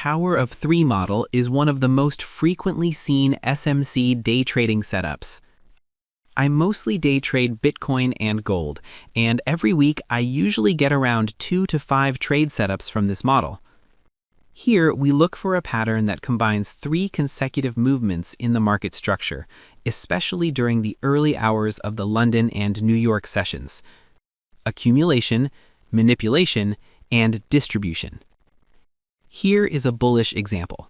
Power of 3 model is one of the most frequently seen SMC day trading setups. I mostly day trade Bitcoin and gold, and every week I usually get around 2 to 5 trade setups from this model. Here we look for a pattern that combines 3 consecutive movements in the market structure, especially during the early hours of the London and New York sessions: accumulation, manipulation, and distribution. Here is a bullish example.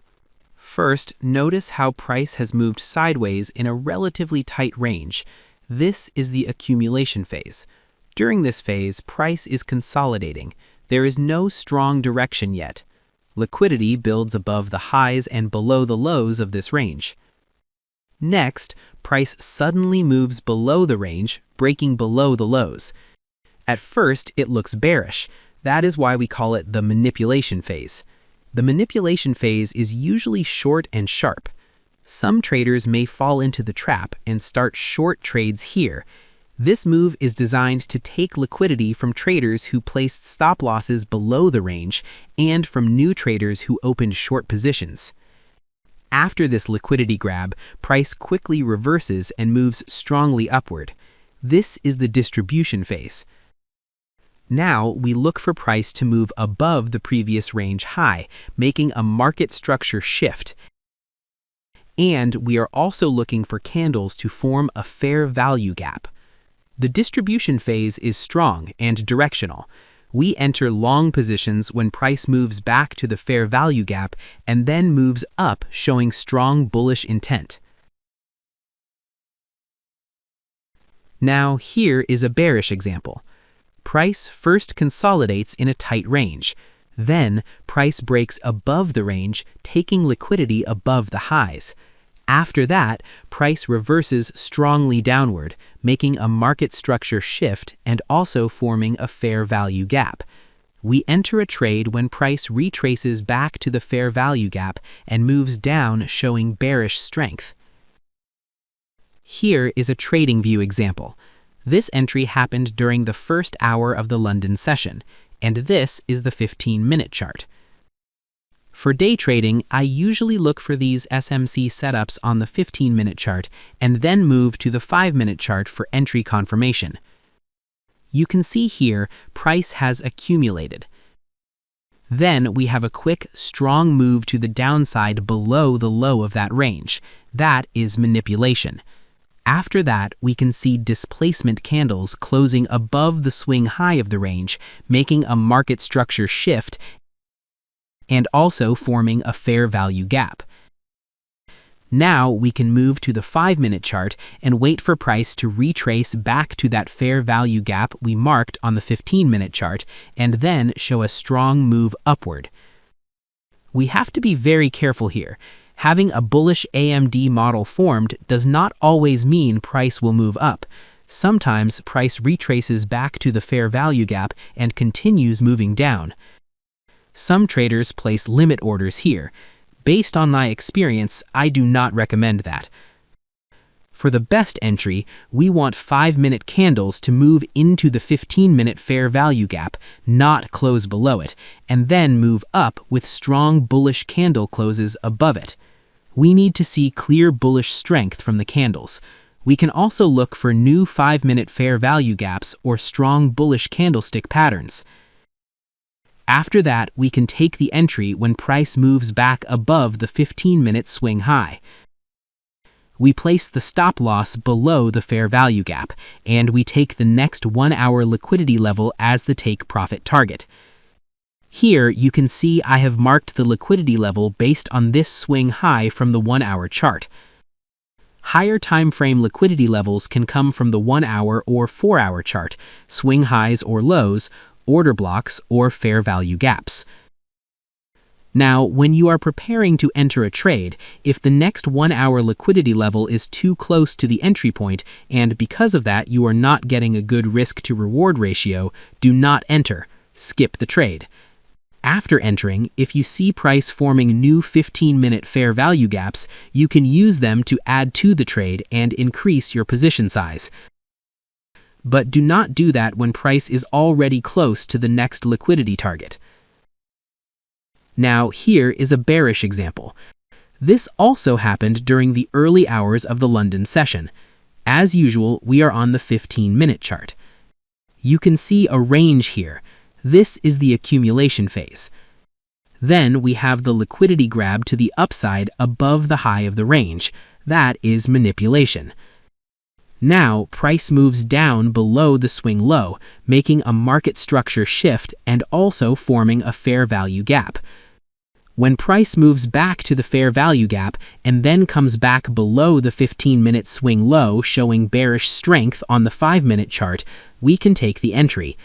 First, notice how price has moved sideways in a relatively tight range. This is the accumulation phase. During this phase, price is consolidating. There is no strong direction yet. Liquidity builds above the highs and below the lows of this range. Next, price suddenly moves below the range, breaking below the lows. At first, it looks bearish. That is why we call it the manipulation phase. The manipulation phase is usually short and sharp. Some traders may fall into the trap and start short trades here. This move is designed to take liquidity from traders who placed stop losses below the range and from new traders who opened short positions. After this liquidity grab, price quickly reverses and moves strongly upward. This is the distribution phase. Now we look for price to move above the previous range high, making a market structure shift. And we are also looking for candles to form a fair value gap. The distribution phase is strong and directional. We enter long positions when price moves back to the fair value gap and then moves up, showing strong bullish intent. Now here is a bearish example. Price first consolidates in a tight range. Then, price breaks above the range, taking liquidity above the highs. After that, price reverses strongly downward, making a market structure shift and also forming a fair value gap. We enter a trade when price retraces back to the fair value gap and moves down, showing bearish strength. Here is a trading view example. This entry happened during the first hour of the London session, and this is the 15-minute chart. For day trading, I usually look for these SMC setups on the 15-minute chart and then move to the 5-minute chart for entry confirmation. You can see here price has accumulated. Then we have a quick, strong move to the downside below the low of that range. That is manipulation. After that, we can see displacement candles closing above the swing high of the range, making a market structure shift and also forming a fair value gap. Now we can move to the 5-minute chart and wait for price to retrace back to that fair value gap we marked on the 15-minute chart and then show a strong move upward. We have to be very careful here. Having a bullish AMD model formed does not always mean price will move up. Sometimes price retraces back to the fair value gap and continues moving down. Some traders place limit orders here. Based on my experience, I do not recommend that. For the best entry, we want 5-minute candles to move into the 15-minute fair value gap, not close below it, and then move up with strong bullish candle closes above it. We need to see clear bullish strength from the candles. We can also look for new 5-minute fair value gaps or strong bullish candlestick patterns. After that, we can take the entry when price moves back above the 15-minute swing high. We place the stop loss below the fair value gap, and we take the next 1-hour liquidity level as the take profit target. Here you can see I have marked the liquidity level based on this swing high from the 1-hour chart. Higher time frame liquidity levels can come from the 1-hour or 4-hour chart, swing highs or lows, order blocks, or fair value gaps. Now, when you are preparing to enter a trade, if the next 1-hour liquidity level is too close to the entry point, and because of that you are not getting a good risk to reward ratio, do not enter. Skip the trade. After entering, if you see price forming new 15-minute fair value gaps, you can use them to add to the trade and increase your position size. But do not do that when price is already close to the next liquidity target. Now, here is a bearish example. This also happened during the early hours of the London session. As usual, we are on the 15-minute chart. You can see a range here. This is the accumulation phase. Then we have the liquidity grab to the upside above the high of the range. That is manipulation. Now, price moves down below the swing low, making a market structure shift and also forming a fair value gap. When price moves back to the fair value gap and then comes back below the 15-minute swing low showing bearish strength on the 5-minute chart, we can take the entry.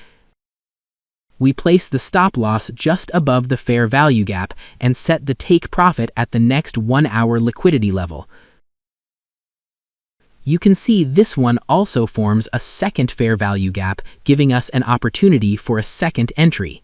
We place the stop loss just above the fair value gap and set the take profit at the next 1-hour liquidity level. You can see this one also forms a second fair value gap, giving us an opportunity for a second entry.